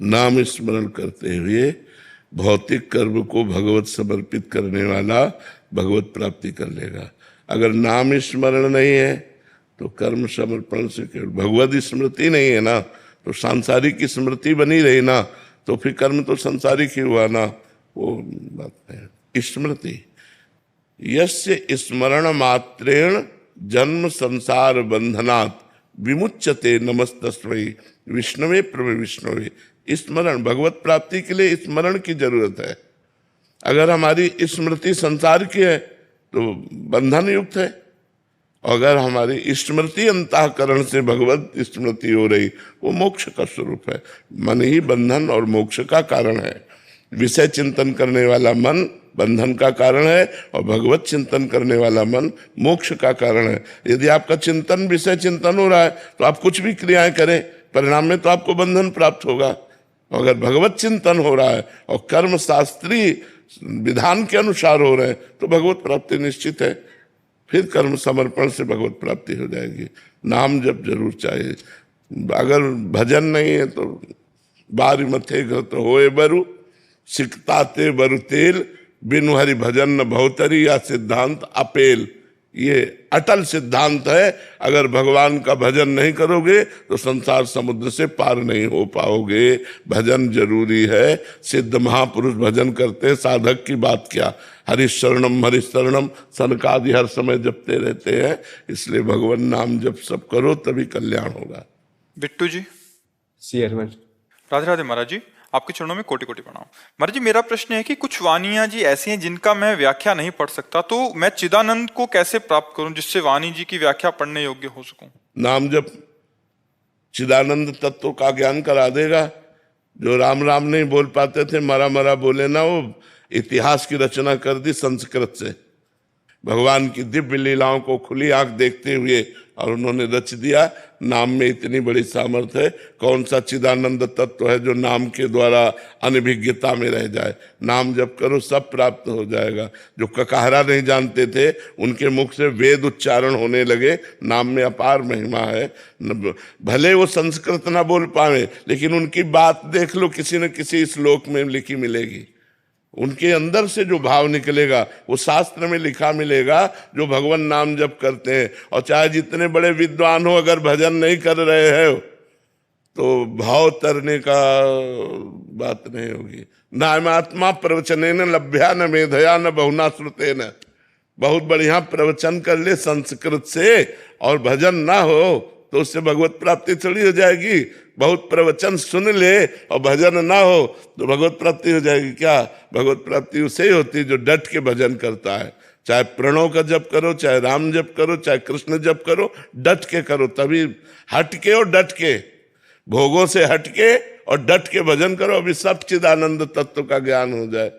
नाम स्मरण करते हुए भौतिक कर्म को भगवत समर्पित करने वाला भगवत प्राप्ति कर लेगा। अगर नाम स्मरण नहीं है तो कर्म समर्पण से केवल भगवत स्मृति नहीं है ना, तो सांसारिक स्मृति बनी रही ना, तो फिर कर्म तो सांसारिक ही हुआ ना, वो बात है। स्मृति यस्य स्मरण मात्रेण जन्म संसार बंधनात् विमुच्यते नमस्तस्मै विष्णवे प्रभु विष्णवे। स्मरण भगवत प्राप्ति के लिए स्मरण की जरूरत है। अगर हमारी स्मृति संसार की है तो बंधन युक्त है, अगर हमारी स्मृति अंतःकरण से भगवत स्मृति हो रही, वो मोक्ष का स्वरूप है। मन ही बंधन और मोक्ष का कारण है। विषय चिंतन करने वाला मन बंधन का कारण है और भगवत चिंतन करने वाला मन मोक्ष का कारण है। यदि आपका चिंतन विषय चिंतन हो रहा है तो आप कुछ भी क्रियाएं करें, परिणाम में तो आपको बंधन प्राप्त होगा। अगर भगवत चिंतन हो रहा है और कर्म शास्त्रीय विधान के अनुसार हो रहे हैं तो भगवत प्राप्ति निश्चित है। फिर कर्म समर्पण से भगवत प्राप्ति हो जाएगी। नाम जब जरूर चाहिए। अगर भजन नहीं है तो बारी मथे तो होए बरु सिकता ते बरु तेल बिनु हरि भजन न भवतरी या सिद्धांत अपेल। ये अटल सिद्धांत है। अगर भगवान का भजन नहीं करोगे तो संसार समुद्र से पार नहीं हो पाओगे। भजन जरूरी है। सिद्ध महापुरुष भजन करते हैं, साधक की बात क्या। हरिशरणम सनकादि हर समय जपते रहते हैं। इसलिए भगवान नाम जब सब करो तभी कल्याण होगा। बिट्टू जी। राधे राधे महाराज जी, आपके चरणों में कोटि कोटि प्रणाम। महाराज जी, मेरा प्रश्न है कि कुछ वाणियां जी ऐसी हैं जिनका मैं व्याख्या नहीं पढ़ सकता, तो मैं चिदानंद को कैसे प्राप्त करूं जिससे वाणी जी की व्याख्या पढ़ने योग्य हो सकूं? नाम जब चिदानंद तत्व का ज्ञान करा देगा। जो राम राम नहीं बोल पाते थे, मरा मरा बोले ना, वो इतिहास की रचना कर दी संस्कृत से। भगवान की दिव्य लीलाओं को खुली आंख देखते हुए और उन्होंने रच दिया। नाम में इतनी बड़ी सामर्थ्य है। कौन सा चिदानंद तत्व है जो नाम के द्वारा अनभिज्ञता में रह जाए? नाम जब करो सब प्राप्त हो जाएगा। जो ककाहरा नहीं जानते थे उनके मुख से वेद उच्चारण होने लगे। नाम में अपार महिमा है। भले वो संस्कृत ना बोल पाए लेकिन उनकी बात देख लो, किसी न किसी श्लोक में लिखी मिलेगी। उनके अंदर से जो भाव निकलेगा वो शास्त्र में लिखा मिलेगा। जो भगवान नाम जप करते हैं, और चाहे जितने बड़े विद्वान हो, अगर भजन नहीं कर रहे हैं तो भाव तरने का बात नहीं होगी। नामात्मा प्रवचनेन लभ्या न मेधया न बहुना श्रुतेन। बहुत बढ़िया प्रवचन कर ले संस्कृत से और भजन ना हो तो उससे भगवत प्राप्ति थोड़ी हो जाएगी। बहुत प्रवचन सुन ले और भजन ना हो तो भगवत प्राप्ति हो जाएगी क्या? भगवत प्राप्ति उसे ही होती है जो डट के भजन करता है। चाहे प्रणव का जप करो, चाहे राम जप करो, चाहे कृष्ण जप करो, डट के करो। तभी हट के और डट के, भोगों से हट के और डट के भजन करो। अभी सब चिदानंद तत्व का ज्ञान हो जाए।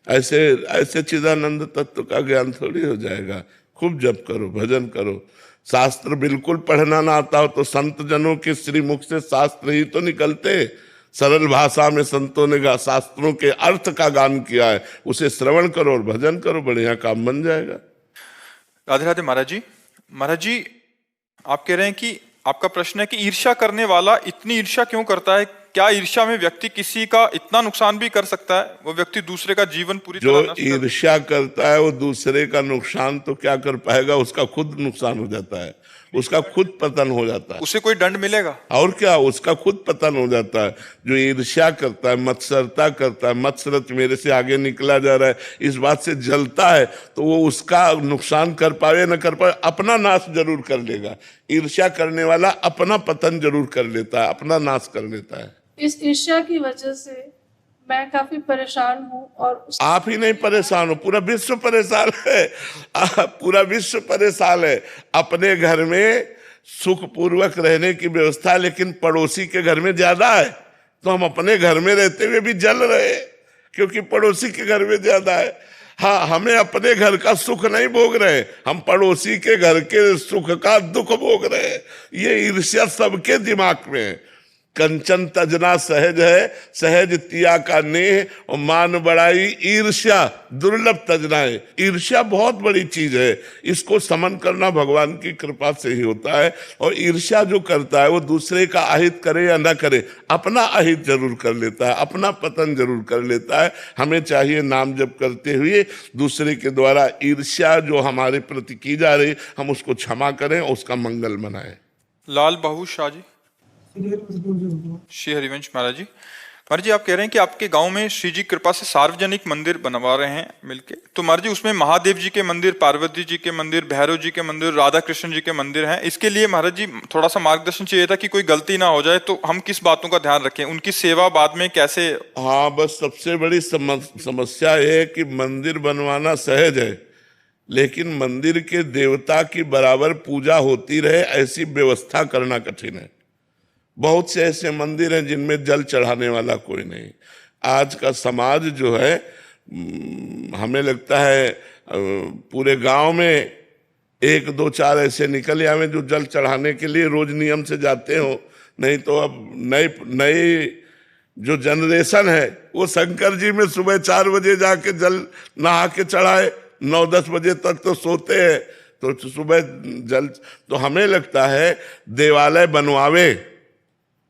ऐसे चिदानंद तत्व का ज्ञान थोड़ी हो जाएगा। खूब जप करो, भजन करो। शास्त्र बिल्कुल पढ़ना ना आता हो तो संत जनों के श्रीमुख से शास्त्र ही तो निकलते। सरल भाषा में संतों ने शास्त्रों के अर्थ का गान किया है, उसे श्रवण करो और भजन करो, बढ़िया काम बन जाएगा। राधे राधे महाराज जी। महाराज जी, आप कह रहे हैं कि आपका प्रश्न है कि ईर्ष्या करने वाला इतनी ईर्ष्या क्यों करता है? क्या ईर्ष्या में व्यक्ति किसी का इतना नुकसान भी कर सकता है? वो व्यक्ति दूसरे का जीवन पूरी तरह जो ईर्ष्या करता है वो दूसरे का नुकसान तो क्या कर पाएगा, उसका खुद नुकसान हो जाता है, उसका खुद पतन हो जाता है। उसे कोई दंड मिलेगा? और क्या, उसका खुद पतन हो जाता है। जो ईर्ष्या करता है, मत्सरता करता है, मत्सरत मेरे से आगे निकला जा रहा है, इस बात से जलता है, तो वो उसका नुकसान कर पाए न कर पाए, अपना नाश जरूर कर लेगा। ईर्ष्या करने वाला अपना पतन जरूर कर लेता है, अपना नाश कर लेता है। इस ईर्ष्या की वजह से मैं काफी परेशान हूँ। और आप ही नहीं परेशान हो, पूरा विश्व परेशान है। पूरा विश्व परेशान है। अपने घर में सुख पूर्वक रहने की व्यवस्था, लेकिन पड़ोसी के घर में ज्यादा है। तो हम अपने घर में रहते हुए भी जल रहे क्योंकि पड़ोसी के घर में ज्यादा है। हाँ, हमें अपने घर का सुख नहीं भोग रहे, हम पड़ोसी के घर के सुख का दुख भोग रहे। ये ईर्ष्या सबके दिमाग में है। कंचन तजना सहज है, सहज तिया का नेह, और मान बड़ाई ईर्ष्या दुर्लभ तजना है। ईर्ष्या बहुत बड़ी चीज है, इसको समन करना भगवान की कृपा से ही होता है। और ईर्ष्या जो करता है वो दूसरे का अहित करे या ना करे, अपना अहित जरूर कर लेता है, अपना पतन जरूर कर लेता है। हमें चाहिए नाम जप करते हुए दूसरे के द्वारा ईर्ष्या जो हमारे प्रति की जा रही, हम उसको क्षमा करें और उसका मंगल मनाएं। लाल बाहू शाह जी। श्री हरिवंश महाराज जी। महाराज जी, आप कह रहे हैं कि आपके गांव में श्री जी कृपा से सार्वजनिक मंदिर बनवा रहे हैं मिलके, तो महाराज जी उसमें महादेव जी के मंदिर, पार्वती जी के मंदिर, भैरव जी के मंदिर, राधा कृष्ण जी के मंदिर हैं। इसके लिए महाराज जी थोड़ा सा मार्गदर्शन चाहिए था कि कोई गलती ना हो जाए, तो हम किस बातों का ध्यान रखें, उनकी सेवा बाद में कैसे। हाँ, बस सबसे बड़ी समस्या ये है कि मंदिर बनवाना सहज है, लेकिन मंदिर के देवता की बराबर पूजा होती रहे ऐसी व्यवस्था करना कठिन है। बहुत से ऐसे मंदिर हैं जिनमें जल चढ़ाने वाला कोई नहीं। आज का समाज जो है, हमें लगता है पूरे गांव में 1 2 4 ऐसे निकल आवे जो जल चढ़ाने के लिए रोज नियम से जाते हो। नहीं तो अब नई जो जनरेशन है वो शंकर जी में सुबह 4 बजे जाके जल नहा के चढ़ाए, 9-10 बजे तक तो सोते हैं, तो सुबह जल। तो हमें लगता है देवालय बनवावे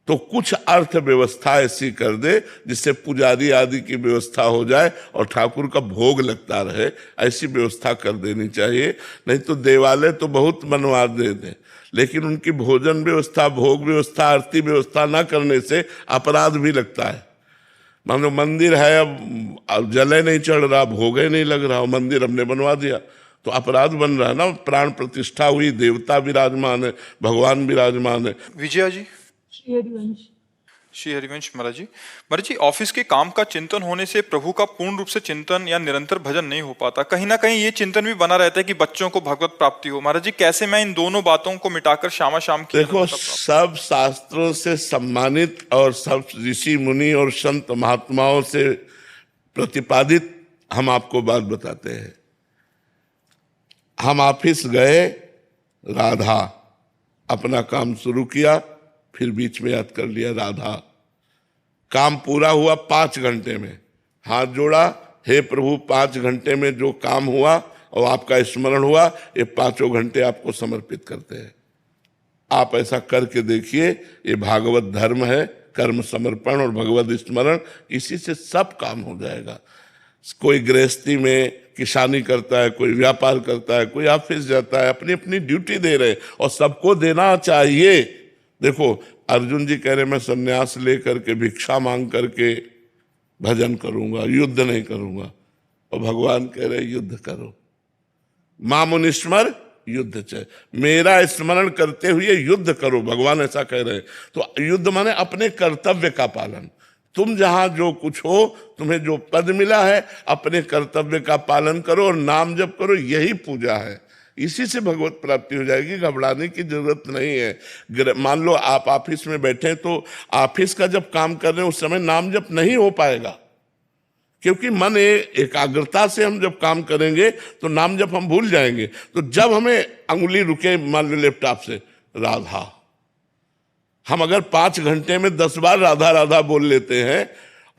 तो कुछ अर्थव्यवस्था ऐसी कर दे जिससे पुजारी आदि की व्यवस्था हो जाए और ठाकुर का भोग लगता रहे, ऐसी व्यवस्था कर देनी चाहिए। नहीं तो देवालय तो बहुत बनवा देते, लेकिन उनकी भोजन व्यवस्था, भोग व्यवस्था, आरती व्यवस्था न करने से अपराध भी लगता है। मान लो मंदिर है, अब जले नहीं चढ़ रहा, भोगे नहीं लग रहा, मंदिर हमने बनवा दिया तो अपराध बन रहा है ना। प्राण प्रतिष्ठा हुई, देवता विराजमान है, भगवान विराजमान है। विजया जी। श्री हरिवंश महाराज जी। महाराज जी, ऑफिस के काम का चिंतन होने से प्रभु का पूर्ण रूप से चिंतन या निरंतर भजन नहीं हो पाता, कहीं ना कहीं ये चिंतन भी बना रहता है कि बच्चों को भगवत प्राप्ति हो। महाराज जी, कैसे मैं इन दोनों बातों को मिटाकर श्यामा शाम की। देखो, सब शास्त्रों से सम्मानित और सब ऋषि मुनि और संत महात्माओं से प्रतिपादित हम आपको बात बताते हैं। हम ऑफिस गए, राधा अपना काम शुरू किया, फिर बीच में याद कर लिया राधा। काम पूरा हुआ 5 घंटे में, हाथ जोड़ा, हे प्रभु 5 घंटे में जो काम हुआ और आपका स्मरण हुआ, ये 5 घंटे आपको समर्पित करते हैं। आप ऐसा करके देखिए, ये भागवत धर्म है, कर्म समर्पण और भगवत स्मरण, इसी से सब काम हो जाएगा। कोई गृहस्थी में किसानी करता है, कोई व्यापार करता है, कोई ऑफिस जाता है, अपनी अपनी ड्यूटी दे रहे, और सबको देना चाहिए। देखो, अर्जुन जी कह रहे मैं सन्यास लेकर के भिक्षा मांग करके भजन करूंगा, युद्ध नहीं करूंगा, और भगवान कह रहे युद्ध करो। मामुनिस्मर युद्ध च, मेरा स्मरण करते हुए युद्ध करो, भगवान ऐसा कह रहे हैं। तो युद्ध माने अपने कर्तव्य का पालन। तुम जहां जो कुछ हो, तुम्हें जो पद मिला है, अपने कर्तव्य का पालन करो और नाम जप करो, यही पूजा है। इसी से भगवत प्राप्ति हो जाएगी, घबराने की जरूरत नहीं है। मान लो आप ऑफिस में बैठे, तो ऑफिस का जब काम कर रहे हैं उस समय नाम जप नहीं हो पाएगा, क्योंकि मन एकाग्रता से हम जब काम करेंगे तो नाम जप हम भूल जाएंगे। तो जब हमें अंगुली रुके, मान लो लैपटॉप से राधा, हम अगर 5 घंटे में 10 बार राधा राधा बोल लेते हैं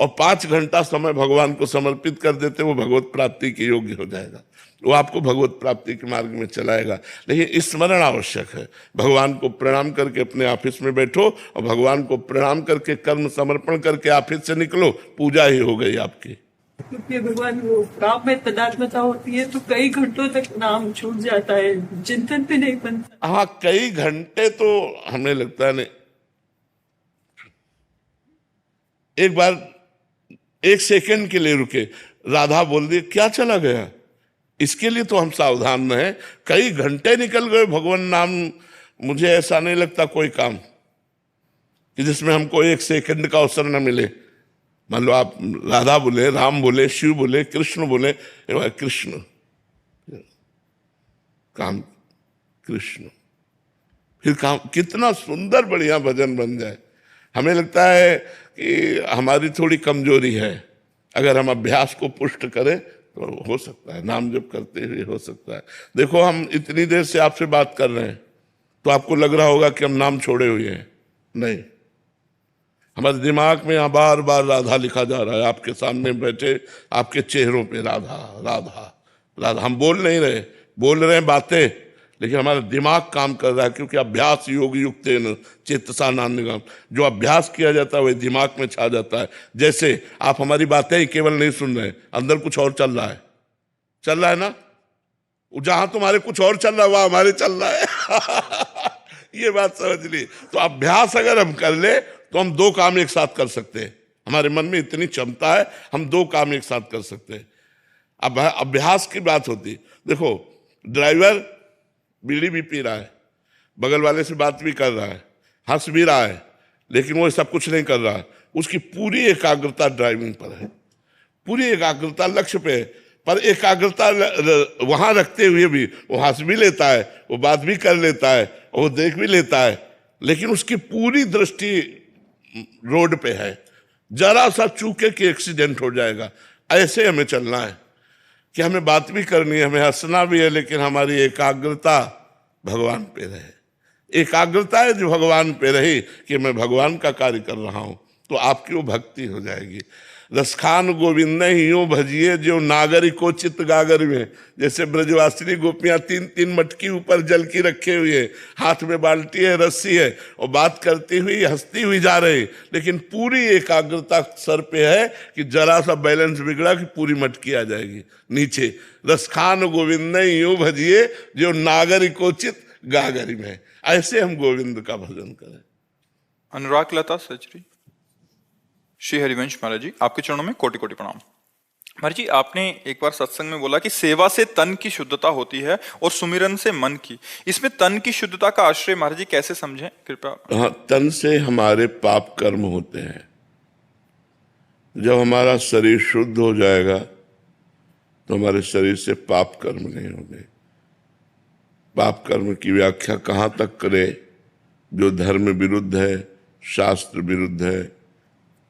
और 5 घंटा समय भगवान को समर्पित कर देते, वो भगवत प्राप्ति के योग्य हो जाएगा, वो आपको भगवत प्राप्ति के मार्ग में चलाएगा। लेकिन स्मरण आवश्यक है। भगवान को प्रणाम करके अपने ऑफिस में बैठो, और भगवान को प्रणाम करके कर्म समर्पण करके ऑफिस से निकलो, पूजा ही हो गई आपकी। क्योंकि भगवान वो काम में तदात्मता होती है तो कई घंटों तक नाम छूट जाता है, चिंतन भी नहीं बनता। हाँ, कई घंटे तो हमें लगता है नहीं। एक बार 1 सेकंड के लिए रुके, राधा बोल दी, क्या चला गया, इसके लिए तो हम सावधान रहे। कई घंटे निकल गए भगवान नाम, मुझे ऐसा नहीं लगता कोई काम कि जिसमें हमको 1 सेकंड का अवसर न मिले। मान लो आप राधा बोले, राम बोले, शिव बोले, कृष्ण बोले, कृष्ण काम, कृष्ण, फिर काम, कितना सुंदर बढ़िया भजन बन जाए। हमें लगता है कि हमारी थोड़ी कमजोरी है, अगर हम अभ्यास को पुष्ट करें तो हो सकता है, नाम जप करते हुए हो सकता है। देखो, हम इतनी देर से आपसे बात कर रहे हैं तो आपको लग रहा होगा कि हम नाम छोड़े हुए हैं, नहीं। हमारे दिमाग में यहाँ बार बार राधा लिखा जा रहा है, आपके सामने बैठे आपके चेहरों पे राधा राधा राधा। हम बोल नहीं रहे, बोल रहे हैं बातें, लेकिन हमारा दिमाग काम कर रहा है, क्योंकि अभ्यास योग युक्त चेतसा नान्यगम, जो अभ्यास किया जाता है वही दिमाग में छा जाता है। जैसे आप हमारी बातें ही केवल नहीं सुन रहे, अंदर कुछ और चल रहा है ना, जहां तुम्हारे कुछ और चल रहा है वहां हमारे चल रहा है ये बात समझ ली। तो अभ्यास अगर हम कर ले तो हम दो काम एक साथ कर सकते हैं। हमारे मन में इतनी क्षमता है, हम दो काम एक साथ कर सकते हैं। अब अभ्यास की बात होती, देखो ड्राइवर बीड़ी भी पी रहा है, बगल वाले से बात भी कर रहा है, हंस भी रहा है, लेकिन वो सब कुछ नहीं कर रहा है। उसकी पूरी एकाग्रता ड्राइविंग पर है, पूरी एकाग्रता लक्ष्य पे है, पर एकाग्रता वहां रखते हुए भी वो हंस भी लेता है, वो बात भी कर लेता है, वो देख भी लेता है, लेकिन उसकी पूरी दृष्टि रोड पे है। जरा सा चूके कि एक्सीडेंट हो जाएगा, ऐसे हमें चलना है कि हमें बात भी करनी है, हमें हंसना भी है, लेकिन हमारी एकाग्रता भगवान पे रहे। एकाग्रता है जो भगवान पे रही कि मैं भगवान का कार्य कर रहा हूं, तो आपकी वो भक्ति हो जाएगी। रसखान गोविंद यूं भजिए जो नागरिको चित्त गागर में, जैसे ब्रजवासिनी गोपियां तीन तीन मटकी ऊपर जल की रखे हुए, हाथ में बाल्टी है, रस्सी है, और बात करती हुई हंसती हुई जा रही, लेकिन पूरी एकाग्रता सर पे है कि जरा सा बैलेंस बिगड़ा कि पूरी मटकी आ जाएगी नीचे। रसखान गोविंद यूं भजिए जो नागरिको चित्त गागर में, ऐसे हम गोविंद का भजन करें। अनुराग लता सचरी। श्री हरिवंश महाराज जी, आपके चरणों में कोटि कोटि प्रणाम। महाराज जी, आपने एक बार सत्संग में बोला कि सेवा से तन की शुद्धता होती है और सुमिरन से मन की। इसमें तन की शुद्धता का आश्रय महाराज जी कैसे समझें कृपया? हाँ, तन से हमारे पाप कर्म होते हैं। जब हमारा शरीर शुद्ध हो जाएगा तो हमारे शरीर से पाप कर्म नहीं होंगे। पाप कर्म की व्याख्या कहाँ तक करे? जो धर्म विरुद्ध है, शास्त्र विरुद्ध है,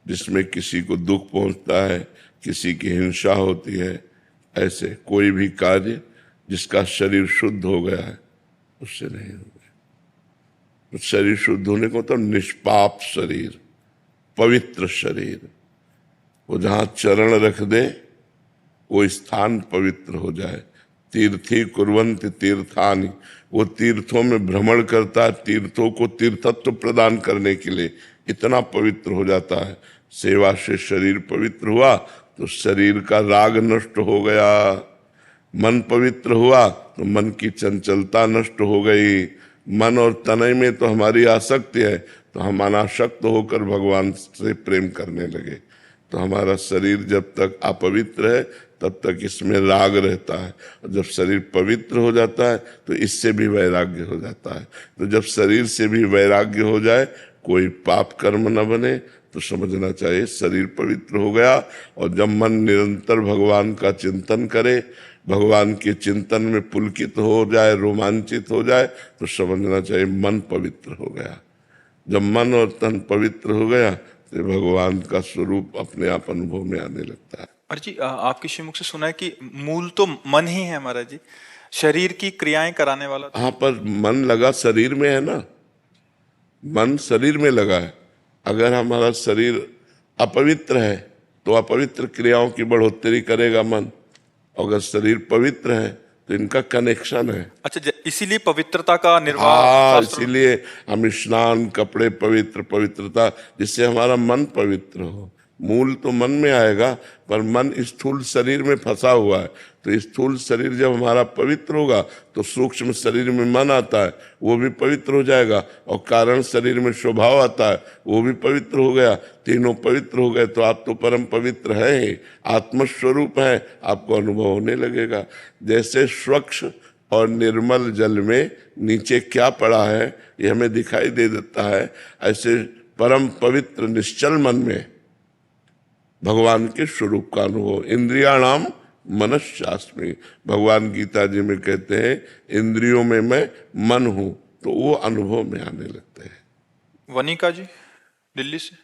जिसमें किसी को दुख पहुंचता है, किसी की हिंसा होती है, ऐसे कोई भी कार्य जिसका शरीर शुद्ध हो गया है उससे नहीं होगा। तो शरीर शुद्ध होने को तो निष्पाप शरीर, पवित्र शरीर, वो जहां चरण रख दे वो स्थान पवित्र हो जाए। तीर्थी कुर्वन्त तीर्थानि, वो तीर्थों में भ्रमण करता है, तीर्थों को तीर्थत्व प्रदान करने के लिए इतना पवित्र हो जाता है। सेवा से शरीर पवित्र हुआ तो शरीर का राग नष्ट हो गया, मन पवित्र हुआ तो मन की चंचलता नष्ट हो गई। मन और तनय में तो हमारी आसक्ति है, तो हम अनासक्त होकर भगवान से प्रेम करने लगे। तो हमारा शरीर जब तक अपवित्र है तब तक इसमें राग रहता है, और जब शरीर पवित्र हो जाता है तो इससे भी वैराग्य हो जाता है। तो जब शरीर से भी वैराग्य हो जाए, कोई पाप कर्म न बने, तो समझना चाहिए शरीर पवित्र हो गया। और जब मन निरंतर भगवान का चिंतन करे, भगवान के चिंतन में पुलकित हो जाए, रोमांचित हो जाए, तो समझना चाहिए मन पवित्र हो गया। जब मन और तन पवित्र हो गया तो भगवान का स्वरूप अपने आप अनुभव में आने लगता है। महाराज जी, आपके श्रीमुख से सुना है कि मूल तो मन ही है महाराज जी, शरीर की क्रियाएं कराने वाला। हाँ, पर मन लगा शरीर में है ना, मन शरीर में लगा है। अगर हमारा शरीर अपवित्र है तो अपवित्र क्रियाओं की बढ़ोतरी करेगा मन, अगर शरीर पवित्र है तो इनका कनेक्शन है। अच्छा, इसीलिए पवित्रता का निर्वाह। हाँ, इसीलिए हम स्नान, कपड़े पवित्र, पवित्रता, जिससे हमारा मन पवित्र हो। मूल तो मन में आएगा, पर मन स्थूल शरीर में फंसा हुआ है। तो स्थूल शरीर जब हमारा पवित्र होगा तो सूक्ष्म शरीर में मन आता है, वो भी पवित्र हो जाएगा, और कारण शरीर में स्वभाव आता है, वो भी पवित्र हो गया। तीनों पवित्र हो गए तो आप तो परम पवित्र है ही, आत्मस्वरूप है, आपको अनुभव होने लगेगा। जैसे स्वच्छ और निर्मल जल में नीचे क्या पड़ा है ये हमें दिखाई दे देता है, ऐसे परम पवित्र निश्चल मन में भगवान के स्वरूप का अनुभव। इंद्रियाणाम मनश्चास्मि, भगवान गीता जी में कहते हैं इंद्रियों में मैं मन हूं, तो वो अनुभव में आने लगते हैं। वनिका जी दिल्ली से।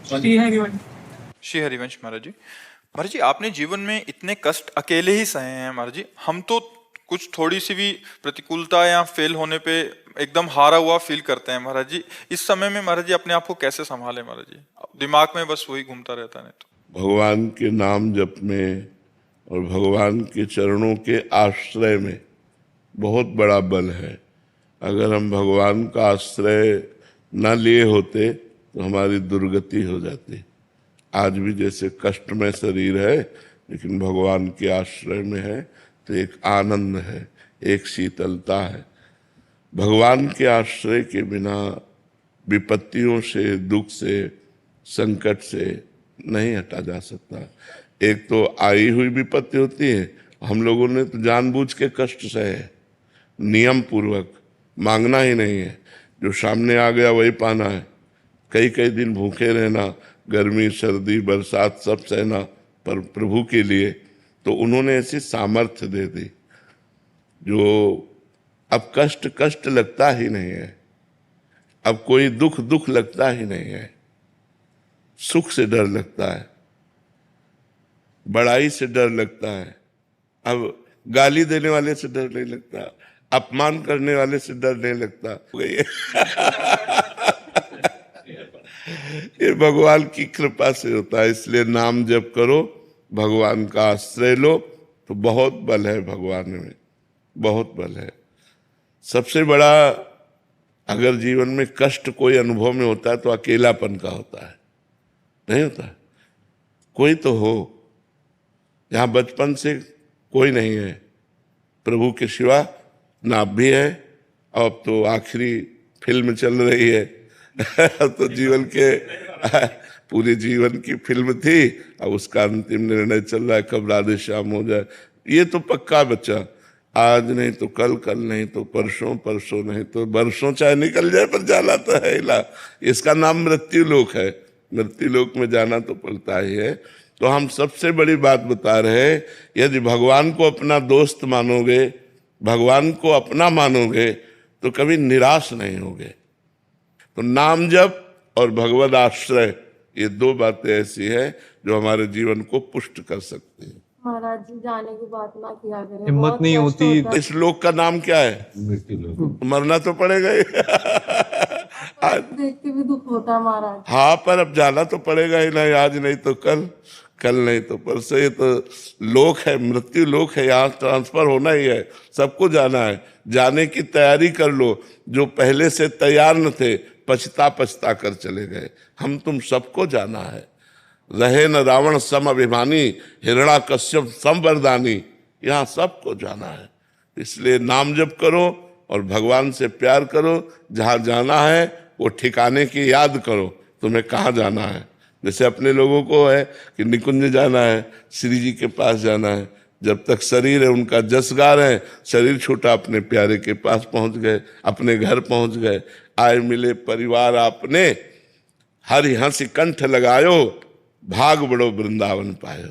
श्री हरिवंश महाराज जी, महाराज जी आपने जीवन में इतने कष्ट अकेले ही सहे हैं महाराज जी, हम तो कुछ थोड़ी सी भी प्रतिकूलता या फेल होने पे एकदम हारा हुआ फील करते हैं महाराज जी। इस समय में महाराज जी अपने आप को कैसे संभाले महाराज जी? दिमाग में बस वही घूमता रहता है। नहीं तो भगवान के नाम जप में और भगवान के चरणों के आश्रय में बहुत बड़ा बल है। अगर हम भगवान का आश्रय न लिए होते तो हमारी दुर्गति हो जाती। आज भी जैसे कष्टमय शरीर है, लेकिन भगवान के आश्रय में है तो एक आनंद है, एक शीतलता है। भगवान के आश्रय के बिना विपत्तियों से, दुख से, संकट से नहीं हटा जा सकता। एक तो आई हुई विपत्ति होती है, हम लोगों ने तो जानबूझ के कष्ट सहे, नियम पूर्वक, मांगना ही नहीं है, जो सामने आ गया वही पाना है। कई कई दिन भूखे रहना, गर्मी सर्दी बरसात सब सहना, पर प्रभु के लिए तो उन्होंने ऐसी सामर्थ्य दे दी जो अब कष्ट कष्ट लगता ही नहीं है, अब कोई दुख दुख लगता ही नहीं है। सुख से डर लगता है, बड़ाई से डर लगता है, अब गाली देने वाले से डर नहीं लगता, अपमान करने वाले से डर नहीं लगता। ये भगवान की कृपा से होता है। इसलिए नाम जप करो, भगवान का आश्रय लो, तो बहुत बल है भगवान में, बहुत बल है। सबसे बड़ा अगर जीवन में कष्ट कोई अनुभव में होता है तो अकेलापन का होता है, नहीं होता है? कोई तो हो। यहाँ बचपन से कोई नहीं है, प्रभु के सिवा ना आप भी है, अब तो आखिरी फिल्म चल रही है। तो जीवन के पूरे जीवन की फिल्म थी, अब उसका अंतिम निर्णय चल रहा है, कब राधे श्याम हो जाए। ये तो पक्का बच्चा, आज नहीं तो कल, कल नहीं तो परसों, परसों नहीं तो बरसों चाहे निकल जाए, पर जाना तो है इला। इसका नाम मृत्यु लोक है, मृत्यु लोक में जाना तो पड़ता ही है। तो हम सबसे बड़ी बात बता रहे हैं, यदि भगवान को अपना दोस्त मानोगे, भगवान को अपना मानोगे, तो कभी निराश नहीं होगे। तो नाम जप और भगवद आश्रय, ये दो बातें ऐसी है जो हमारे जीवन को पुष्ट कर सकती है। महाराज जी जाने की बात ना किया करें, हिम्मत बहुत नहीं कष्ट होती। होता है। इस लोक का नाम क्या है? मरना तो पड़ेगा ही। देख के भी दुख होता है महाराज। हाँ, पर अब जाना तो पड़ेगा ही नहीं, आज नहीं तो कल, कल नहीं तो परसों। ये तो लोक है, मृत्यु लोक है, यहाँ ट्रांसफर होना ही है, सबको जाना है। जाने की तैयारी कर लो। जो पहले से तैयार न थे, पछता पछता कर चले गए। हम तुम सबको जाना है। रहे न रावण सम अभिमानी, हिरण्याकश्यप सम वरदानी, यहाँ सबको जाना है। इसलिए नाम जप करो और भगवान से प्यार करो। जहाँ जाना है वो ठिकाने की याद करो, तुम्हें कहाँ जाना है। जैसे अपने लोगों को है कि निकुंज जाना है, श्री जी के पास जाना है। जब तक शरीर है उनका जस गा रहे हैं, शरीर छूटा अपने प्यारे के पास पहुंच गए, अपने घर पहुंच गए। आए मिले परिवार आपने, हरि हंसी कंठ लगायो, भाग बड़ो वृंदावन पायो।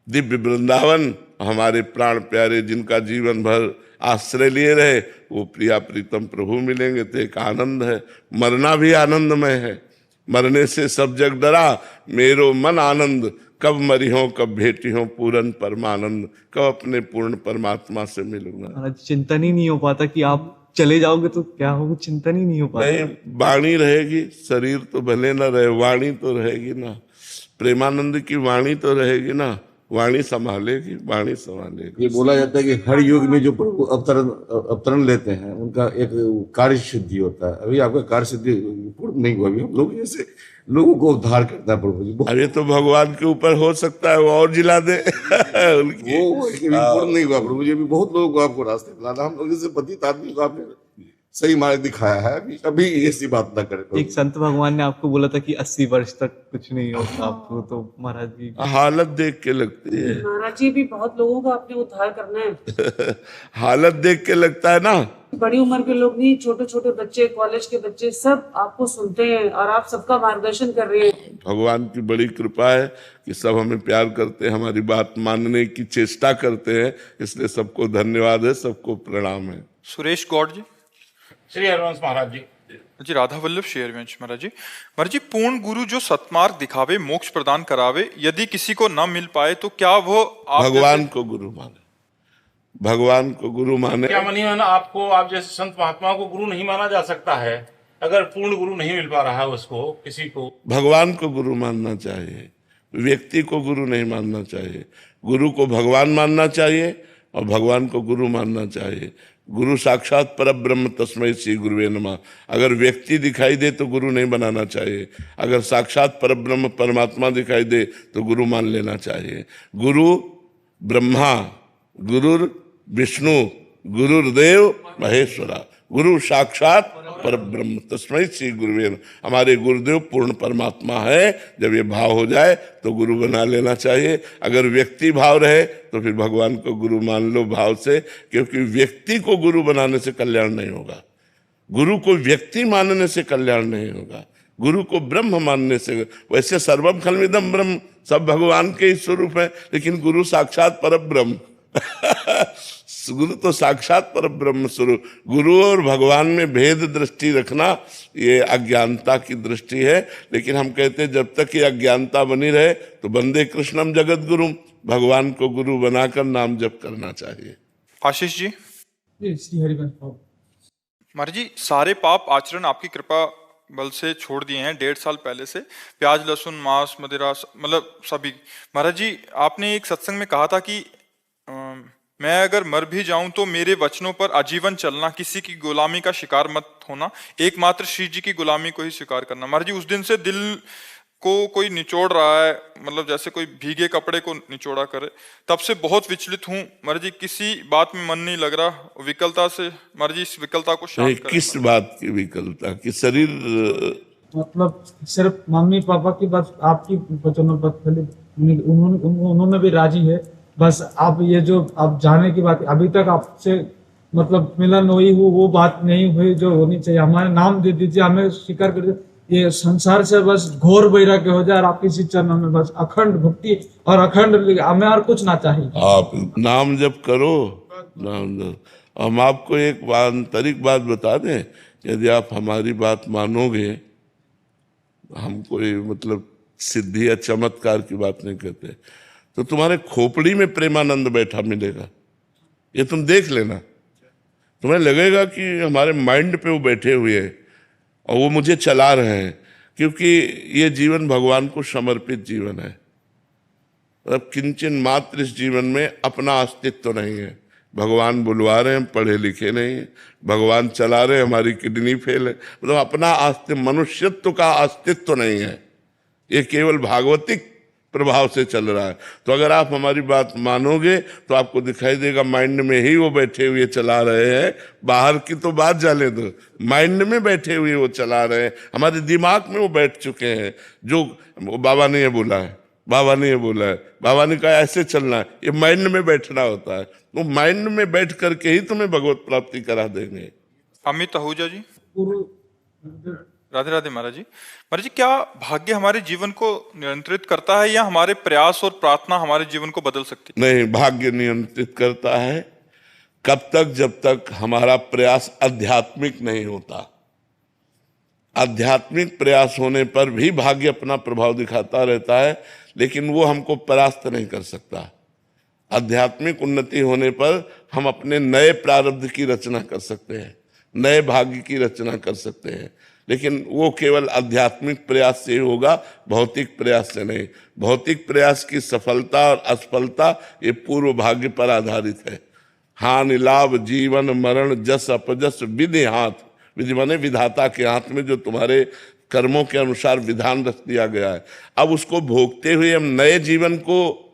दिव्य वृंदावन हमारे प्राण प्यारे जिनका जीवन भर आश्रय लिए रहे, वो प्रिया प्रीतम प्रभु मिलेंगे तो एक आनंद है। मरना भी आनंदमय है। मरने से सब जग डरा, मेरो मन आनंद, कब मरी हो कब भेटी हो पूर्ण परमानंद, कब अपने पूर्ण परमात्मा से मिलूंगा। महाराज चिंतन ही नहीं हो पाता कि आप चले जाओगे तो क्या होगा, चिंतन ही नहीं हो पाता। नहीं, वाणी रहेगी, शरीर तो भले ना रहे, वाणी तो रहेगी ना। प्रेमानंद की वाणी तो रहेगी ना, वाणी संभालेगी, वाणी संभालेगी। ये बोला जाता है कि हर युग में जो प्रभु अवतरण लेते हैं उनका एक कार्य सिद्धि होता है। अभी आपका कार्य सिद्धि पूर्ण नहीं हुआ। अभी हम लोग जैसे लोगों को उद्धार करता है प्रभु जी। अरे तो भगवान के ऊपर हो सकता है वो और जिला दे। उनकी वो पूर्ण नहीं हुआ प्रभु जी। अभी बहुत लोगों को आपको रास्ते दिलाना, हम लोग जैसे पतित आदमी को आपने सही मार्ग दिखाया है। अभी ऐसी बात ना करें। एक संत भगवान ने आपको बोला था कि 80 वर्ष तक कुछ नहीं होता आपको, तो महाराज जी हालत देख के लगती है। महाराज जी भी बहुत लोगों का आपने उद्धार करना है। हालत देख के लगता है ना। बड़ी उम्र के लोग नहीं, छोटे छोटे बच्चे, कॉलेज के बच्चे, सब आपको सुनते हैं और आप सबका मार्गदर्शन कर रहे हैं। भगवान की बड़ी कृपा है कि सब हमें प्यार करते हैं, हमारी बात मानने की चेष्टा करते हैं। इसलिए सबको धन्यवाद है, सबको प्रणाम है। सुरेश गौड़ जी। श्री हरिवंश महाराज जी। जी राधा वल्लभ श्री हरिवंश महाराज जी। महाराज जी, पूर्ण गुरु जो सत्मार्ग दिखावे, मोक्ष प्रदान करावे, यदि किसी को न मिल पाए तो क्या वो भगवान को गुरु माने। भगवान को गुरु माने। क्या मानिए आपको, आप जैसे संत महात्माओं को गुरु नहीं माना जा सकता है अगर पूर्ण गुरु नहीं मिल पा रहा है उसको, किसी को? भगवान को गुरु मानना चाहिए, व्यक्ति को गुरु नहीं मानना चाहिए। गुरु को भगवान मानना चाहिए और भगवान को गुरु मानना चाहिए। गुरु साक्षात परब्रह्म तस्मै श्री गुरुवे नमः। अगर व्यक्ति दिखाई दे तो गुरु नहीं बनाना चाहिए, अगर साक्षात परब्रह्म परमात्मा दिखाई दे तो गुरु मान लेना चाहिए। गुरु ब्रह्मा, गुरुर विष्णु, गुरुर्देव महेश्वरा, गुरु साक्षात परब्रह्म तस्मै श्री गुरुवे नमः। हमारे गुरुदेव पूर्ण परमात्मा है। जब ये भाव हो जाए तो गुरु बना लेना चाहिए। अगर व्यक्ति भाव रहे तो फिर भगवान को गुरु मान लो भाव से, क्योंकि व्यक्ति को गुरु बनाने से कल्याण नहीं होगा, गुरु को व्यक्ति मानने से कल्याण नहीं होगा, गुरु को ब्रह्म मानने से। वैसे सर्वम खल्विदम ब्रह्म, सब भगवान के ही स्वरूप है, लेकिन गुरु साक्षात परब्रह्म गुरु तो साक्षात परब्रह्म स्वरूप। गुरु और भगवान में भेद दृष्टि रखना ये अज्ञानता की दृष्टि है। लेकिन हम कहते हैं जब तक ये अज्ञानता बनी रहे तो वंदे कृष्णम जगत गुरु, भगवान को गुरु बनाकर नाम जप करना चाहिए। आशीष जी। श्री हरिवंश महाराज जी, सारे पाप आचरण आपकी कृपा बल से छोड़ दिए हैं 1.5 साल पहले से। प्याज, लहसुन, मांस, मदिरा, मतलब सभी। महाराज जी, आपने एक सत्संग में कहा था कि मैं अगर मर भी जाऊं तो मेरे वचनों पर आजीवन चलना, किसी की गुलामी का शिकार मत होना, एकमात्र श्री जी की गुलामी को ही स्वीकार करना। महाराज जी, उस दिन से दिल को कोई निचोड़ रहा है, मतलब जैसे कोई भीगे कपड़े को निचोड़ा करे। तब से बहुत विचलित हूँ महाराज जी, किसी बात में मन नहीं लग रहा, विकलता से। महाराज जी, इस विकलता को शांत करें। किस बात की विकलता? कि शरीर, मतलब सिर्फ मम्मी पापा की बात, आपकी वचनों पर उन्होंने भी राजी है। बस आप ये जो आप जाने की बात, अभी तक आपसे मतलब मिलन हुई हो वो बात नहीं हुई जो होनी चाहिए। हमारे नाम दे दीजिए, हमें स्वीकार कर दीजिए। ये संसार से बस घोर वैराग्य हो जाए और आपकी इसी चरणों में बस अखंड भक्ति और अखंड, हमें और कुछ ना चाहिए। आप नाम जप करो, नाम जप। हम आपको एक आंतरिक बात बता दें, यदि आप हमारी बात मानोगे, हम कोई मतलब सिद्धि या चमत्कार की बात नहीं कहते, तो तुम्हारे खोपड़ी में प्रेमानंद बैठा मिलेगा। ये तुम देख लेना, तुम्हें लगेगा कि हमारे माइंड पे वो बैठे हुए हैं और वो मुझे चला रहे हैं, क्योंकि ये जीवन भगवान को समर्पित जीवन है। मतलब किंचन मात्र इस जीवन में अपना अस्तित्व नहीं है। भगवान बुलवा रहे हैं, पढ़े लिखे नहीं है, भगवान चला रहे हैं, हमारी किडनी फेल है। मतलब अपना अस्तित्व, मनुष्यत्व का अस्तित्व नहीं है, ये केवल भागवतिक प्रभाव से चल रहा है। तो अगर आप हमारी बात मानोगे तो आपको दिखाई देगा माइंड में ही वो बैठे हुए चला रहे हैं। बाहर की तो बात जाने दो, माइंड में बैठे हुए वो चला रहे हैं, हमारे दिमाग में वो बैठ चुके हैं। जो बाबा ने ये बोला है, बाबा ने ये बोला है, बाबा ने कहा ऐसे चलना है, ये माइंड में बैठना होता है। तो माइंड में बैठ करके ही तुम्हें भगवत प्राप्ति करा देंगे। अमित आहूजा जी। राधे राधे महाराज जी। महाराज जी, क्या भाग्य हमारे जीवन को नियंत्रित करता है या हमारे प्रयास और प्रार्थना हमारे जीवन को बदल सकती है? नहीं, भाग्य नियंत्रित करता है। कब तक? जब तक हमारा प्रयास आध्यात्मिक नहीं होता। आध्यात्मिक प्रयास होने पर भी भाग्य अपना प्रभाव दिखाता रहता है, लेकिन वो हमको परास्त नहीं कर सकता। आध्यात्मिक उन्नति होने पर हम अपने नए प्रारब्ध की रचना कर सकते हैं, नए भाग्य की रचना कर सकते हैं, लेकिन वो केवल आध्यात्मिक प्रयास से ही होगा, भौतिक प्रयास से नहीं। भौतिक प्रयास की सफलता और असफलता ये पूर्व भाग्य पर आधारित है। हानि लाभ जीवन मरण जस अपजस विधि हाथ, विधि माने विधाता के हाथ में जो तुम्हारे कर्मों के अनुसार विधान रख दिया गया है। अब उसको भोगते हुए हम नए जीवन को,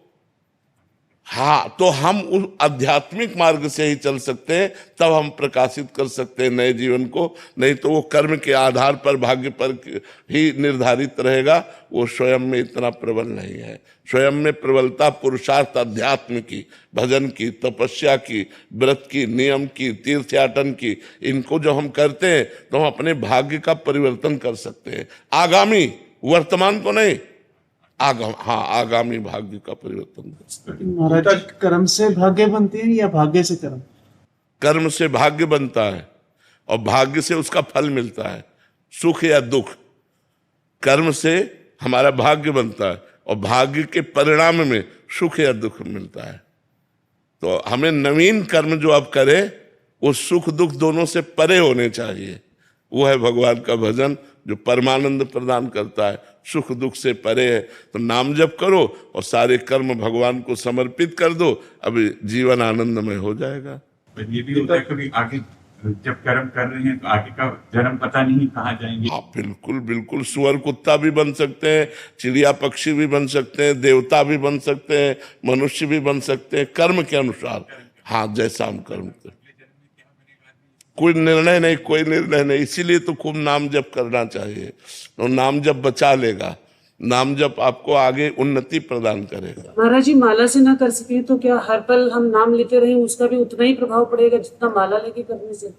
हाँ, तो हम उस आध्यात्मिक मार्ग से ही चल सकते हैं, तब हम प्रकाशित कर सकते हैं नए जीवन को। नहीं तो वो कर्म के आधार पर भाग्य पर ही निर्धारित रहेगा, वो स्वयं में इतना प्रबल नहीं है। स्वयं में प्रबलता पुरुषार्थ अध्यात्म की, भजन की, तपस्या की, व्रत की, नियम की, तीर्थयाटन की, इनको जो हम करते हैं तो हम अपने भाग्य का परिवर्तन कर सकते हैं। आगामी, वर्तमान को नहीं, आगामी भाग्य का परिवर्तन। महाराज, कर्म से भाग्य बनते हैं या भाग्य से कर्म? कर्म से भाग्य बनता है और भाग्य से उसका फल मिलता है, सुख या दुख। कर्म से हमारा भाग्य बनता है और भाग्य के परिणाम में सुख या दुख मिलता है। तो हमें नवीन कर्म जो आप करें वो सुख दुख दोनों से परे होने चाहिए। वो है भगवान का भजन जो परमानंद प्रदान करता है, सुख दुख से परे है। तो नाम जप करो और सारे कर्म भगवान को समर्पित कर दो, अभी जीवन आनंदमय हो जाएगा। ये भी होता है कभी आगे जब कर्म कर रहे हैं तो आगे का जन्म पता नहीं कहाँ जाएंगे। हाँ बिल्कुल बिल्कुल, सुअर कुत्ता भी बन सकते हैं, चिड़िया पक्षी भी बन सकते हैं, देवता भी बन सकते हैं, मनुष्य भी बन सकते हैं, कर्म के अनुसार। हाँ, जैसा हम कर्म करें, कोई निर्णय नहीं, कोई निर्णय नहीं। इसीलिए तो खूब नाम जप करना चाहिए। तो नाम जप बचा लेगा, नाम जप आपको आगे उन्नति प्रदान करेगा। महाराज जी, माला से ना कर सके तो क्या हर पल हम नाम लेते रहे उसका भी उतना ही प्रभाव पड़ेगा जितना माला लेके करने से?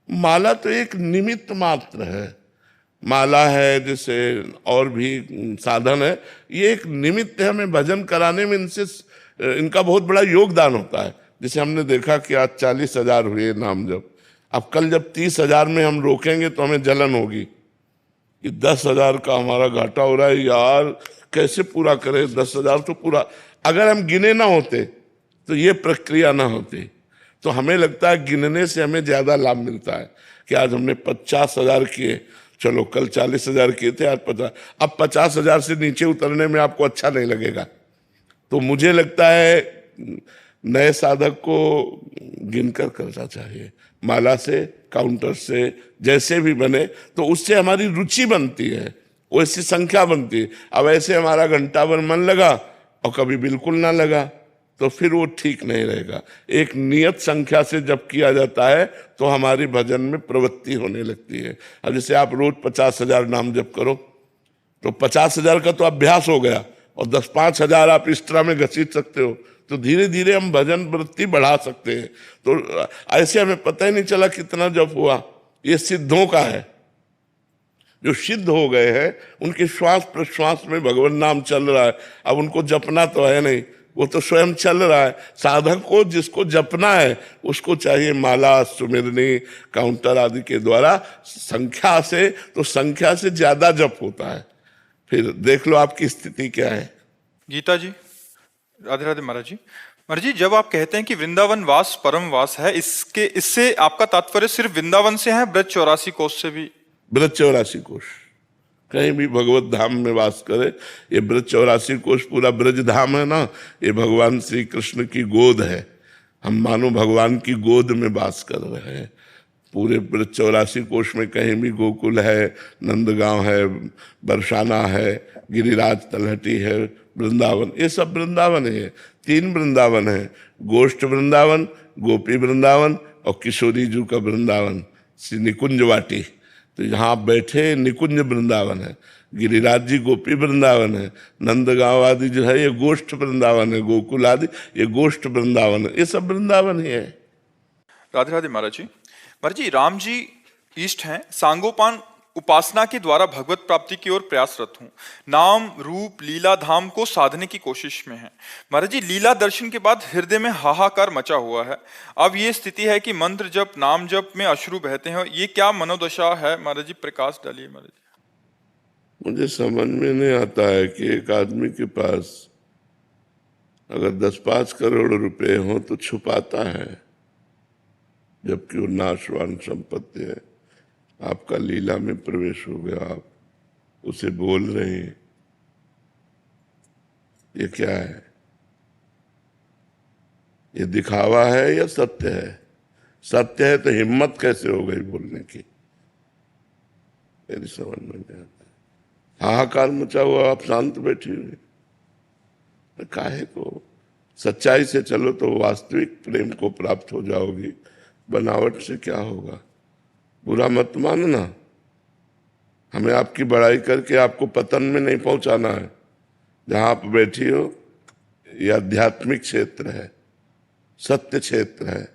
माला तो एक निमित्त मात्र है, माला है जैसे और भी साधन है, ये एक निमित्त है। हमें भजन कराने में इनका बहुत बड़ा योगदान होता है। जैसे हमने देखा कि आज 40,000 हुए नाम जप, अब कल जब 30,000 में हम रोकेंगे तो हमें जलन होगी कि 10,000 का हमारा घाटा हो रहा है, यार कैसे पूरा करें 10,000 तो पूरा। अगर हम गिने ना होते तो ये प्रक्रिया ना होती। तो हमें लगता है गिनने से हमें ज्यादा लाभ मिलता है कि आज हमने 50,000 किए, चलो कल 40,000 किए थे, आज 50। अब 50,000 से नीचे उतरने में आपको अच्छा नहीं लगेगा। तो मुझे लगता है नए साधक को गिनकर करना चाहिए, माला से, काउंटर से, जैसे भी बने, तो उससे हमारी रुचि बनती है, वैसी संख्या बनती है। अब ऐसे हमारा घंटा भर मन लगा और कभी बिल्कुल ना लगा तो फिर वो ठीक नहीं रहेगा। एक नियत संख्या से जब किया जाता है तो हमारी भजन में प्रवृत्ति होने लगती है। अब जैसे आप रोज 50,000 नाम जप करो तो 50,000 का तो अभ्यास हो गया, और 10-5,000 आप इस तरह में घसीट सकते हो, तो धीरे धीरे हम भजन वृत्ति बढ़ा सकते हैं। तो ऐसे हमें पता ही नहीं चला कितना जप हुआ। ये सिद्धों का है, जो सिद्ध हो गए हैं उनके श्वास प्रश्वास में भगवान नाम चल रहा है। अब उनको जपना तो है नहीं, वो तो स्वयं चल रहा है। साधक को जिसको जपना है उसको चाहिए माला, सुमिरनी, काउंटर आदि के द्वारा संख्या से, तो संख्या से ज्यादा जप होता है। फिर देख लो आपकी स्थिति क्या है। गीता जी, राधे राधे महाराज जी। महाराज जी, जब आप कहते हैं कि वृंदावन वास परम वास है, इससे आपका तात्पर्य सिर्फ वृंदावन से है, ब्रज 84 कोष से भी? ब्रज 84 कोष, कहीं भी भगवत धाम में वास करे। ये ब्रज 84 कोष पूरा ब्रज धाम है ना, ये भगवान श्री कृष्ण की गोद है। हम मानो भगवान की गोद में वास कर रहे हैं। पूरे ब्रज 84 कोष में कहीं भी गोकुल है, नंदगांव है, बरसाना है, गिरिराज तलहटी है, वृंदावन, ये सब वृंदावन है। 3 वृंदावन है, गोष्ठ वृंदावन, गोपी वृंदावन और किशोरी जी का वृंदावन, श्री निकुंज वाटी। तो यहाँ आप बैठे निकुंज वृंदावन है, गिरिराज जी गोपी वृंदावन है, नंदगांव आदि जो है ये गोष्ठ वृंदावन है, गोकुल आदि ये गोष्ठ वृंदावन है, ये सब वृंदावन ही है। राधे राधे महाराज जी। महाराज जी, राम जी इष्ट हैं, सांगोपान उपासना के द्वारा भगवत प्राप्ति की ओर प्रयासरत हूँ। नाम रूप लीला धाम को साधने की कोशिश में है। महाराज जी, लीला दर्शन के बाद हृदय में हाहाकार मचा हुआ है। अब ये स्थिति है कि मंत्र जप, नाम जप में अश्रु बहते हैं। ये क्या मनोदशा है महाराज जी? प्रकाश डालिए महाराज जी। मुझे समझ में नहीं आता है कि एक आदमी के पास अगर 10-5 करोड़ रुपए हो तो छुपाता है, जबकि वो नाशवान संपत्ति है। आपका लीला में प्रवेश हो गया, आप उसे बोल रहे हैं, ये क्या है? ये दिखावा है या सत्य है? सत्य है तो हिम्मत कैसे हो गई बोलने की? मेरी समझ में नहीं आता। हाहाकार मचा हुआ, आप शांत बैठी हुई, काहे को? सच्चाई से चलो तो वास्तविक प्रेम को प्राप्त हो जाओगी। बनावट से क्या होगा? बुरा मत मानना। हमें आपकी बड़ाई करके आपको पतन में नहीं पहुंचाना है। जहां आप बैठी हो ये आध्यात्मिक क्षेत्र है, सत्य क्षेत्र है।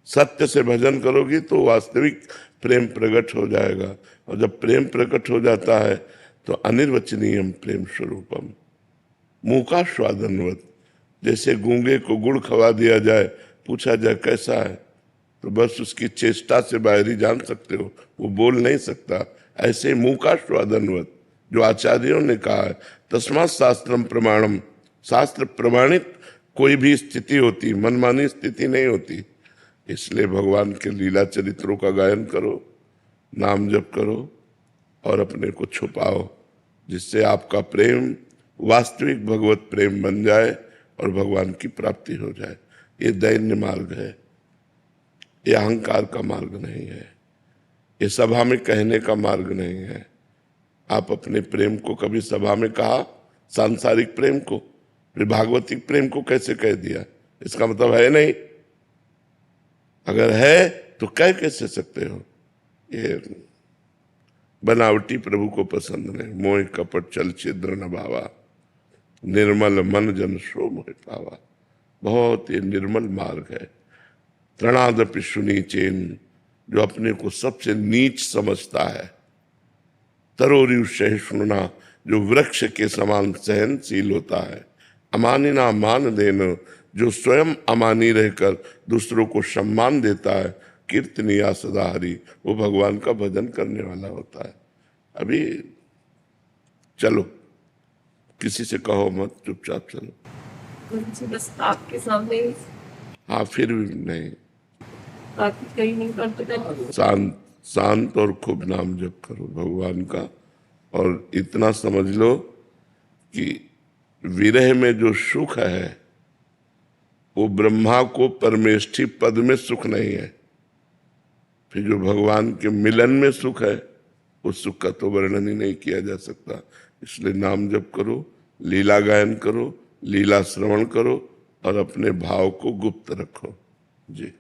सत्य से भजन करोगी तो वास्तविक प्रेम प्रकट हो जाएगा, और जब प्रेम प्रकट हो जाता है तो अनिर्वचनीयम प्रेम स्वरूपम मूका स्वादनवत। जैसे गूंगे को गुड़ खवा दिया जाए, पूछा जाए कैसा है, तो बस उसकी चेष्टा से बाहरी जान सकते हो, वो बोल नहीं सकता। ऐसे मूका स्वादनवत जो आचार्यों ने कहा है, तस्मात् शास्त्रम प्रमाणम, शास्त्र प्रमाणित कोई भी स्थिति होती, मनमानी स्थिति नहीं होती। इसलिए भगवान के लीला चरित्रों का गायन करो, नाम जप करो और अपने को छुपाओ, जिससे आपका प्रेम वास्तविक भगवत प्रेम बन जाए और भगवान की प्राप्ति हो जाए। ये दैन्य मार्ग है, ये अहंकार का मार्ग नहीं है, ये सभा में कहने का मार्ग नहीं है। आप अपने प्रेम को कभी सभा में कहा, सांसारिक प्रेम को, फिर भागवतिक प्रेम को कैसे कह दिया? इसका मतलब है नहीं। अगर है तो कह कैसे सकते हो? ये बनावटी प्रभु को पसंद नहीं। मोह कपट छल छिद्र न भावा, निर्मल मन जन सो मोह पावा। बहुत ये निर्मल मार्ग है। तृणादपि सुनीचेन, जो अपने को सबसे नीच समझता है। तरोरिव सहिष्णुना, जो वृक्ष के समान सहनशील होता है। अमानिना मान देना, जो स्वयं अमानी रहकर दूसरों को सम्मान देता है। कीर्तनिया सदा हरि, वो भगवान का भजन करने वाला होता है। अभी चलो, किसी से कहो मत, चुपचाप चलो। बस आपके सामने ही, हाँ, फिर भी नहीं, बाकी कहीं नहीं करते। शांत और खूब नाम जप करो भगवान का। और इतना समझ लो कि विरह में जो सुख है वो ब्रह्मा को परमेष्ठी पद में सुख नहीं है। फिर जो भगवान के मिलन में सुख है, उस सुख का तो वर्णन ही नहीं किया जा सकता। इसलिए नाम जप करो, लीला गायन करो, लीला श्रवण करो और अपने भाव को गुप्त रखो। जी।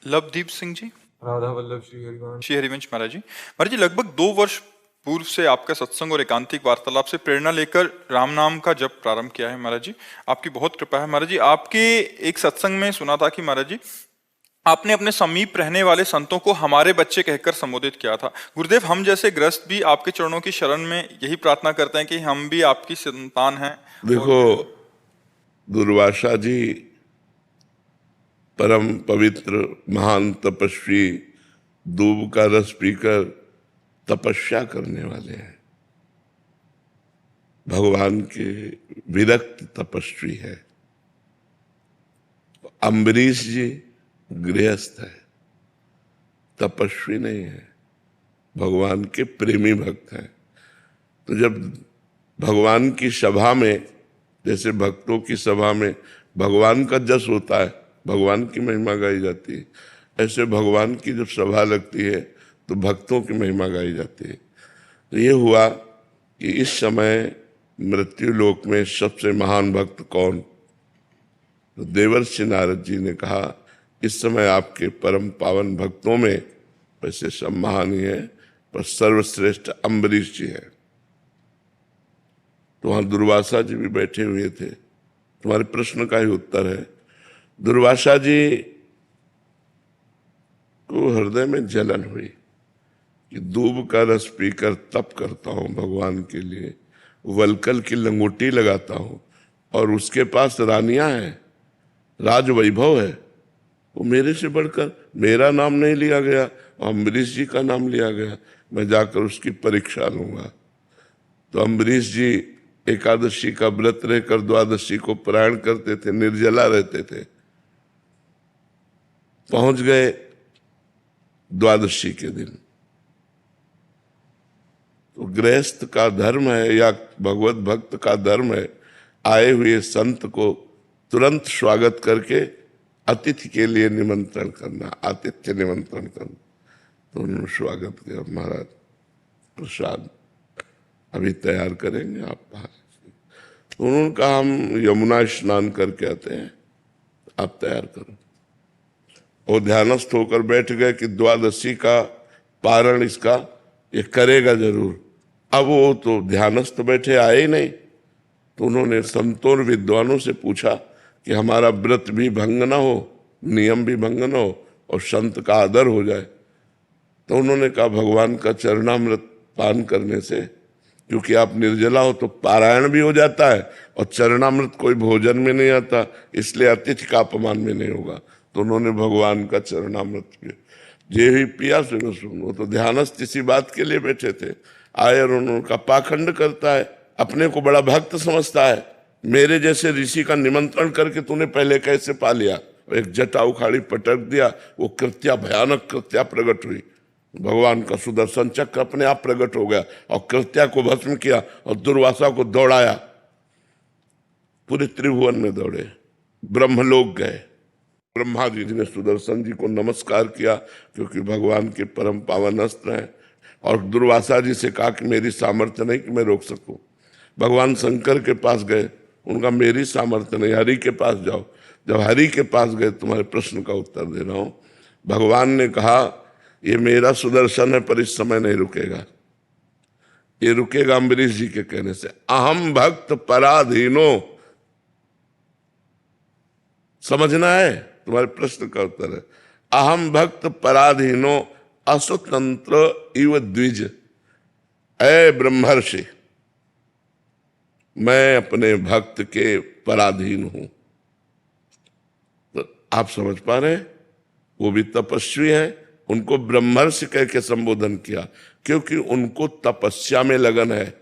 लवदीप सिंह जी, राधा वल्लभ श्री हरिवंश। श्री हरिवंश महाराज जी। महाराज जी, लगभग 2 वर्ष पूर्व से आपका सत्संग और एकांतिक वार्तालाप से प्रेरणा लेकर राम नाम का जप प्रारंभ किया है महाराज जी। आपकी बहुत कृपा है महाराज जी। आपके एक सत्संग में सुना था कि महाराज जी आपने अपने समीप रहने वाले संतों को हमारे बच्चे कहकर संबोधित किया था। गुरुदेव, हम जैसे ग्रस्त भी आपके चरणों की शरण में यही प्रार्थना करते हैं कि हम भी आपकी संतान हैं। देखो, दुर्वासा जी परम पवित्र महान तपस्वी, दूब का रस पीकर तपस्या करने वाले हैं। भगवान के विरक्त तपस्वी है। अम्बरीश जी गृहस्थ है, तपस्वी नहीं है, भगवान के प्रेमी भक्त हैं। तो जब भगवान की सभा में, जैसे भक्तों की सभा में भगवान का जस होता है, भगवान की महिमा गाई जाती है, ऐसे भगवान की जब सभा लगती है तो भक्तों की महिमा गाई जाती है। तो ये हुआ कि इस समय मृत्यु लोक में सबसे महान भक्त कौन? तो देवर्षि नारद जी ने कहा, इस समय आपके परम पावन भक्तों में वैसे सब महान ही है, पर सर्वश्रेष्ठ अम्बरीश जी हैं। तो वहां दुर्वासा जी भी बैठे हुए थे। तुम्हारे प्रश्न का ही उत्तर है। दुर्वासा जी को हृदय में जलन हुई कि दूब का रस पीकर तप करता हूं भगवान के लिए, वलकल की लंगोटी लगाता हूं और उसके पास रानियां हैं, राज वैभव है, वो मेरे से बढ़कर मेरा नाम नहीं लिया गया, अम्बरीश जी का नाम लिया गया। मैं जाकर उसकी परीक्षा लूंगा। तो अम्बरीश जी एकादशी का व्रत रहकर द्वादशी को पारायण करते थे, निर्जला रहते थे। पहुंच गए द्वादशी के दिन। तो गृहस्थ का धर्म है या भगवत भक्त का धर्म है, आए हुए संत को तुरंत स्वागत करके अतिथि के लिए निमंत्रण करना, आतिथ्य निमंत्रण करना। तो उन्होंने स्वागत किया, महाराज प्रसाद अभी तैयार करेंगे आप बाहर। तो उन्होंने कहा, हम यमुना स्नान करके आते हैं, आप तैयार करो। और ध्यानस्थ होकर बैठ गए कि द्वादशी का पारण इसका ये करेगा जरूर। अब वो तो ध्यानस्थ बैठे, आए ही नहीं। तो उन्होंने संतों और विद्वानों से पूछा कि हमारा व्रत भी भंग ना हो, नियम भी भंग ना हो और संत का आदर हो जाए। तो उन्होंने कहा, भगवान का चरणामृत पान करने से, क्योंकि आप निर्जला हो तो पारायण भी हो जाता है और चरणामृत कोई भोजन में नहीं आता, इसलिए अतिथि का अपमान में नहीं होगा। तो उन्होंने भगवान का चरणामृत पिया। जे ही पिया सुनो सुन, वो तो ध्यानस्थ इसी बात के लिए बैठे थे। आए और उन्होंने कहा, पाखंड करता है, अपने को बड़ा भक्त समझता है, मेरे जैसे ऋषि का निमंत्रण करके तूने पहले कैसे पा लिया? एक जटा उखाड़ी पटक दिया, वो कृत्या, भयानक कृत्या प्रकट हुई। भगवान का सुदर्शन चक्र अपने आप प्रकट हो गया और कृत्या को भस्म किया और दुर्वासा को दौड़ाया। पूरे त्रिभुवन में दौड़े, ब्रह्मलोक गए। ब्रह्मा जी ने सुदर्शन जी को नमस्कार किया क्योंकि भगवान के परम पावन अस्त्र हैं, और दुर्वासा जी से कहा कि मेरी सामर्थ्य नहीं कि मैं रोक सकूं। भगवान शंकर के पास गए, उनका मेरी सामर्थ्य नहीं, हरि के पास जाओ। जब हरि के पास गए, तुम्हारे प्रश्न का उत्तर दे रहा हूं, भगवान ने कहा ये मेरा सुदर्शन है पर इस समय नहीं रुकेगा, ये रुकेगा अम्बरीश जी के कहने से। अहम भक्त पराधीनो, समझना है, तुम्हारे प्रश्न का उत्तर है। अहम भक्त पराधीनो असुतंत्र इव द्विज। ऐ ब्रह्मर्षि, मैं अपने भक्त के पराधीन हूं। तो आप समझ पा रहे हैं, वो भी तपस्वी है, उनको ब्रह्मर्षि कह के संबोधन किया क्योंकि उनको तपस्या में लगन है,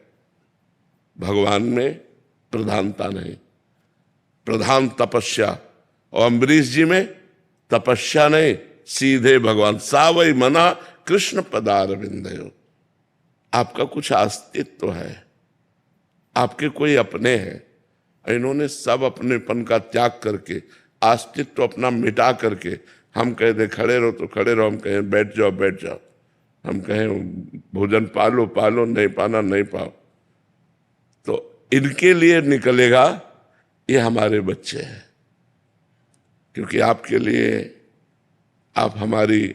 भगवान में प्रधानता नहीं, प्रधान तपस्या। और अम्बरीश जी में तपस्या नहीं, सीधे भगवान। सावई मना कृष्ण पदार विंदयो। आपका कुछ अस्तित्व है, आपके कोई अपने हैं। इन्होंने सब अपनेपन का त्याग करके, अस्तित्व अपना मिटा करके, हम कह दे खड़े रहो तो खड़े रहो, हम कहें बैठ जाओ बैठ जाओ, हम कहें भोजन पालो पालो, नहीं पाना नहीं पाओ, तो इनके लिए निकलेगा ये हमारे बच्चे हैं। क्योंकि आपके लिए, आप हमारी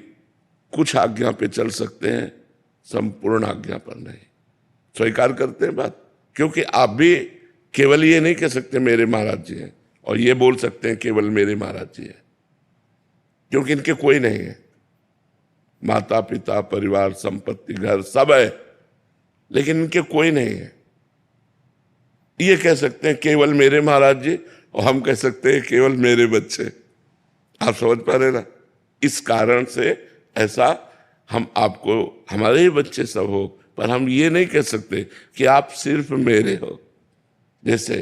कुछ आज्ञा पे चल सकते हैं, संपूर्ण आज्ञा पर नहीं। स्वीकार करते हैं बात? क्योंकि आप भी केवल ये नहीं कह सकते मेरे महाराज जी हैं, और ये बोल सकते हैं केवल मेरे महाराज जी हैं, क्योंकि इनके कोई नहीं है। माता पिता परिवार संपत्ति घर सब है, लेकिन इनके कोई नहीं है। ये कह सकते हैं केवल मेरे महाराज जी, और हम कह सकते हैं केवल मेरे बच्चे। आप समझ पा रहे ना? इस कारण से ऐसा, हम आपको, हमारे ही बच्चे सब हो, पर हम ये नहीं कह सकते कि आप सिर्फ मेरे हो। जैसे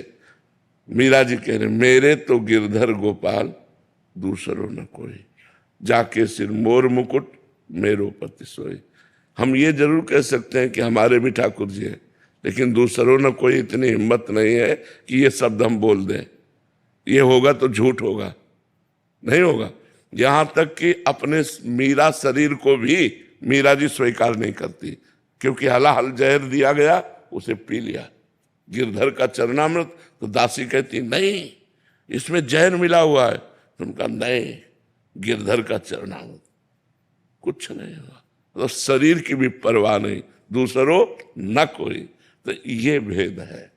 मीरा जी कह रहे, मेरे तो गिरधर गोपाल दूसरों न कोई, जाके सिर मोर मुकुट मेरो पति सोई। हम ये जरूर कह सकते हैं कि हमारे भी ठाकुर जी हैं, लेकिन दूसरों न कोई इतनी हिम्मत नहीं है कि ये शब्द हम बोल दें। ये होगा तो झूठ होगा, नहीं होगा। यहां तक कि अपने मीरा शरीर को भी मीरा जी स्वीकार नहीं करती, क्योंकि हलाहल जहर दिया गया, उसे पी लिया। गिरधर का चरणामृत, तो दासी कहती नहीं इसमें जहर मिला हुआ है, उनका नहीं, गिरधर का चरणामृत, कुछ नहीं हुआ। तो शरीर की भी परवाह नहीं, दूसरों न कोई। तो ये भेद है।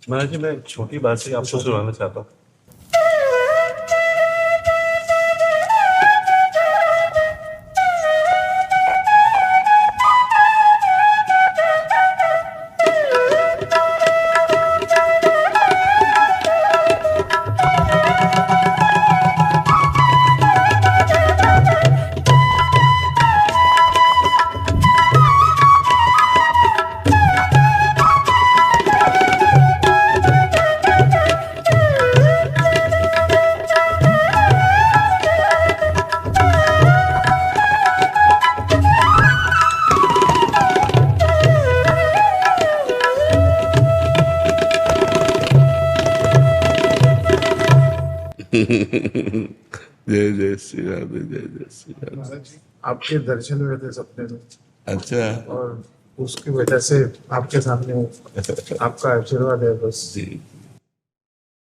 महाराज जी, मैं एक छोटी बात से आपको सुनाना चाहता हूँ। जय जय श्री राम, जय जय श्री राम। आपके दर्शन हुए थे सपने में, अच्छा और उसकी वजह से आपके सामने आपका आशीर्वाद है बस। जी।